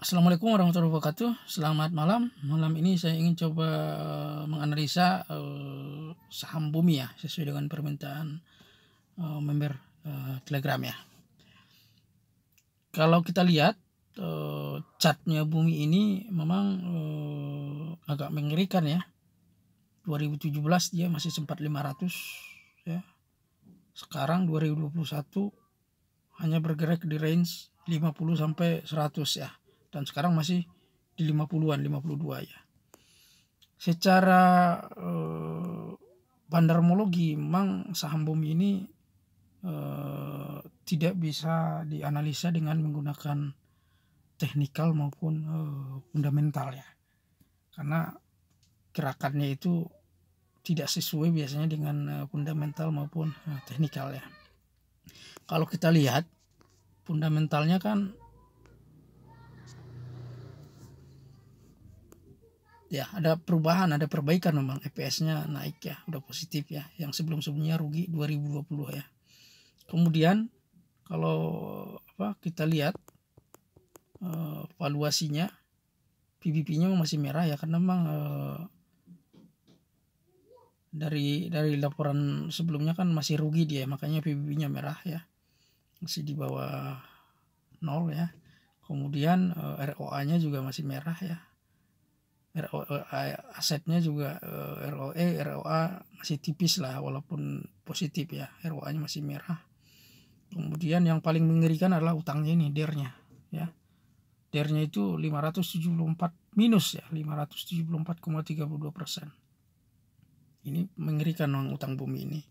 Assalamualaikum warahmatullahi wabarakatuh. Selamat malam. Malam ini saya ingin coba menganalisa saham Bumi ya, sesuai dengan permintaan member Telegram ya. Kalau kita lihat chartnya Bumi ini memang agak mengerikan ya. 2017 dia masih sempat 500 ya. Sekarang 2021 hanya bergerak di range 50 sampai 100 ya. Dan sekarang masih di 50-an, 52 ya. Secara bandarmologi memang saham Bumi ini tidak bisa dianalisa dengan menggunakan teknikal maupun fundamental ya. Karena gerakannya itu tidak sesuai biasanya dengan fundamental maupun teknikal ya. Kalau kita lihat fundamentalnya kan ya ada perubahan, ada perbaikan memang, EPS-nya naik ya, udah positif ya, yang sebelum-sebelumnya rugi 2020 ya. Kemudian kalau kita lihat valuasinya, PBB-nya masih merah ya, karena memang dari laporan sebelumnya kan masih rugi dia, makanya PBB-nya merah ya, masih di bawah 0 ya. Kemudian ROA-nya juga masih merah ya. Asetnya juga ROA masih tipis lah, walaupun positif ya, ROA-nya masih merah. Kemudian yang paling mengerikan adalah utangnya ini, DER-nya ya. DER-nya itu 574 minus ya, 574,32%. Ini mengerikan memang utang Bumi ini.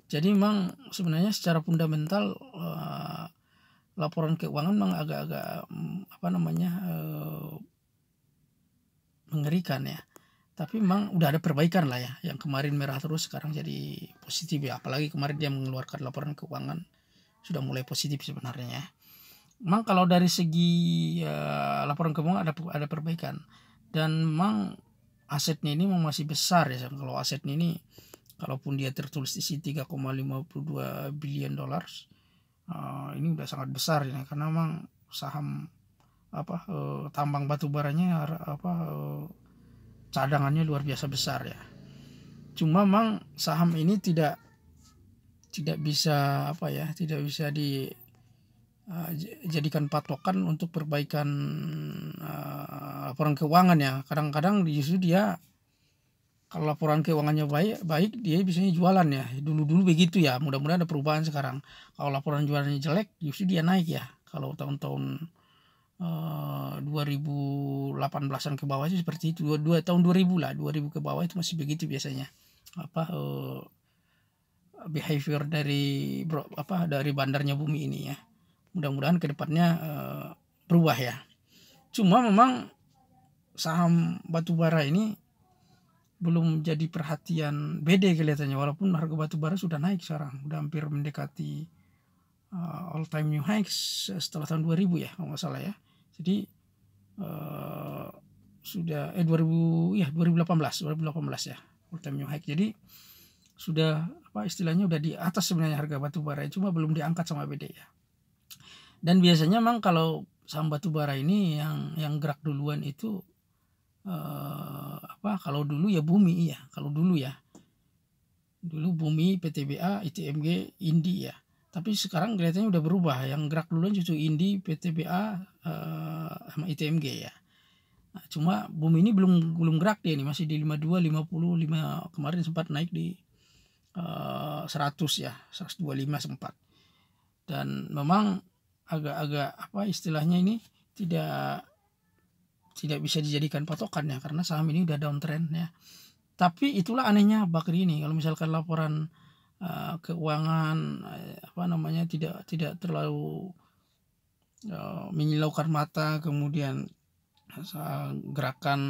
Jadi memang sebenarnya secara fundamental laporan keuangan memang agak-agak mengerikan ya. Tapi memang udah ada perbaikan lah ya. Yang kemarin merah terus sekarang jadi positif ya. Apalagi kemarin dia mengeluarkan laporan keuangan sudah mulai positif sebenarnya ya. Memang kalau dari segi laporan keuangan ada perbaikan. Dan memang asetnya ini memang masih besar ya. Kalau asetnya ini, kalaupun dia tertulis di sini 3,52 billion dollars, ini udah sangat besar ya. Karena memang saham tambang batu baranya cadangannya luar biasa besar ya. Cuma memang saham ini tidak bisa tidak bisa dijadikan patokan untuk perbaikan laporan keuangan ya. Kadang-kadang justru dia kalau laporan keuangannya baik dia biasanya jualan ya. Dulu begitu ya. Mudah-mudahan ada perubahan sekarang. Kalau laporan jualannya jelek justru dia naik ya. Kalau tahun-tahun 2018-an ke bawah itu seperti itu. Tahun 2000 lah, 2000 ke bawah itu masih begitu biasanya. Behavior dari bandarnya Bumi ini ya. Mudah-mudahan ke depannya berubah ya. Cuma memang saham batubara ini belum jadi perhatian BD kelihatannya, walaupun harga batubara sudah naik sekarang, udah hampir mendekati all time new high setelah tahun 2000 ya kalau nggak salah ya. Jadi sudah 2018 ya all time new high. Jadi sudah istilahnya udah di atas sebenarnya harga batubara, cuma belum diangkat sama BD ya. Dan biasanya memang kalau saham batubara ini yang gerak duluan itu kalau dulu ya Bumi ya, kalau dulu Bumi, PTBA, ITMG, Indi ya. Tapi sekarang kelihatannya udah berubah, yang gerak duluan justru Indi, PTBA sama ITMG ya. Nah, cuma Bumi ini belum gerak dia nih, masih di 52, 50, 5 kemarin sempat naik di 100 ya, 125 sempat. Dan memang agak istilahnya ini tidak bisa dijadikan patokan ya, karena saham ini udah downtrend ya. Tapi itulah anehnya Bakri ini, kalau misalkan laporan keuangan tidak terlalu menyilaukan mata, kemudian gerakan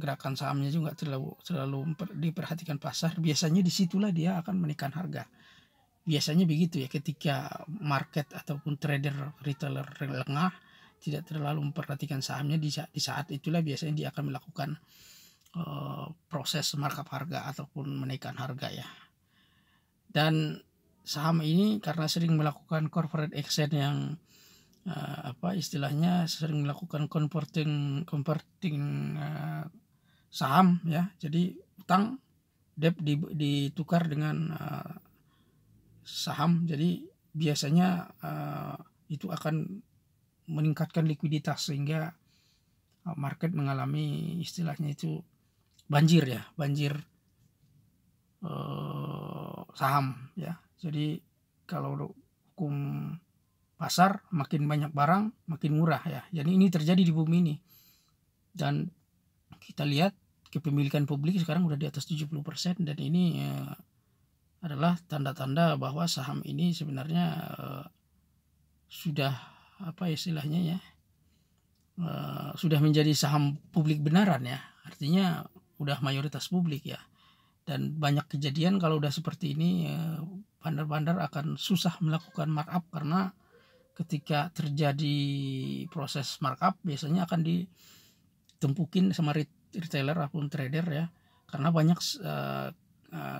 gerakan sahamnya juga terlalu diperhatikan pasar, biasanya disitulah dia akan menaikkan harga. Biasanya begitu ya, ketika market ataupun trader retailer lengah tidak terlalu memperhatikan sahamnya, di saat itulah biasanya dia akan melakukan proses markup harga ataupun menaikkan harga ya. Dan saham ini karena sering melakukan corporate action yang apa istilahnya, sering melakukan converting saham ya. Jadi utang debt ditukar dengan saham. Jadi biasanya itu akan meningkatkan likuiditas sehingga market mengalami istilahnya itu banjir ya, banjir saham ya. Jadi kalau hukum pasar, makin banyak barang makin murah ya. Jadi ini terjadi di bumi ini. Dan kita lihat kepemilikan publik sekarang udah di atas 70%, dan ini adalah tanda-tanda bahwa saham ini sebenarnya sudah apa istilahnya ya, sudah menjadi saham publik benaran ya. Artinya udah mayoritas publik ya. Dan banyak kejadian kalau udah seperti ini, bandar-bandar akan susah melakukan markup, karena ketika terjadi proses markup biasanya akan ditempukin sama retailer ataupun trader ya. Karena banyak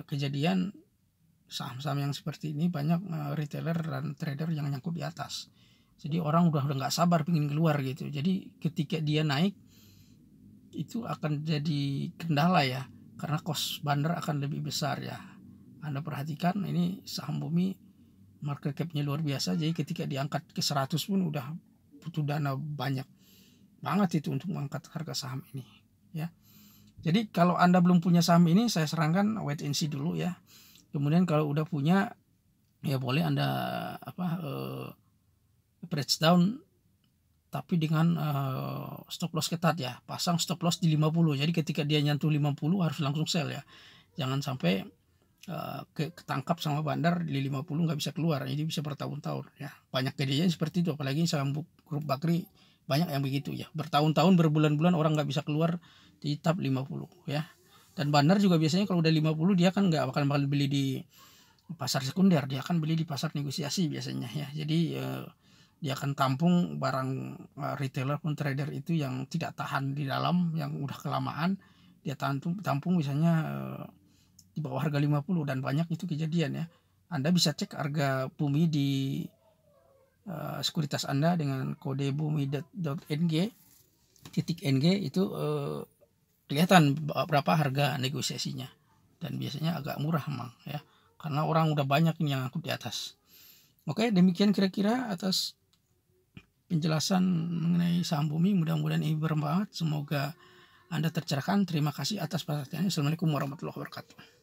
kejadian saham-saham yang seperti ini, banyak retailer dan trader yang nyangkut di atas. Jadi orang udah nggak sabar pengen keluar gitu. Jadi ketika dia naik itu akan jadi kendala ya, karena cost bandar akan lebih besar ya. Anda perhatikan ini saham bumi market cap-nya luar biasa, jadi ketika diangkat ke 100 pun udah butuh dana banyak banget itu untuk mengangkat harga saham ini ya. Jadi kalau Anda belum punya saham ini, saya sarankan wait and see dulu ya. Kemudian kalau udah punya ya boleh Anda average down, tapi dengan stop loss ketat ya. Pasang stop loss di 50. Jadi ketika dia nyentuh 50 harus langsung sell ya. Jangan sampai ketangkap sama bandar di 50 nggak bisa keluar. Jadi bisa bertahun-tahun ya. Banyak kejadian seperti itu, apalagi saham grup Bakri banyak yang begitu ya. Bertahun-tahun, berbulan-bulan orang nggak bisa keluar di tab 50 ya. Dan bandar juga biasanya kalau udah 50 dia kan nggak bakal beli di pasar sekunder, dia akan beli di pasar negosiasi biasanya ya. Jadi dia akan tampung barang retailer pun trader itu yang tidak tahan di dalam, yang udah kelamaan, dia tampung misalnya di bawah harga 50, dan banyak itu kejadian ya. Anda bisa cek harga bumi di sekuritas Anda dengan kode bumi.ng .ng itu kelihatan berapa harga negosiasinya, dan biasanya agak murah memang ya, karena orang udah banyak yang akut di atas. Oke, demikian kira-kira atas penjelasan mengenai saham bumi. Mudah-mudahan ini bermanfaat. Semoga Anda tercerahkan. Terima kasih atas perhatiannya. Assalamualaikum warahmatullahi wabarakatuh.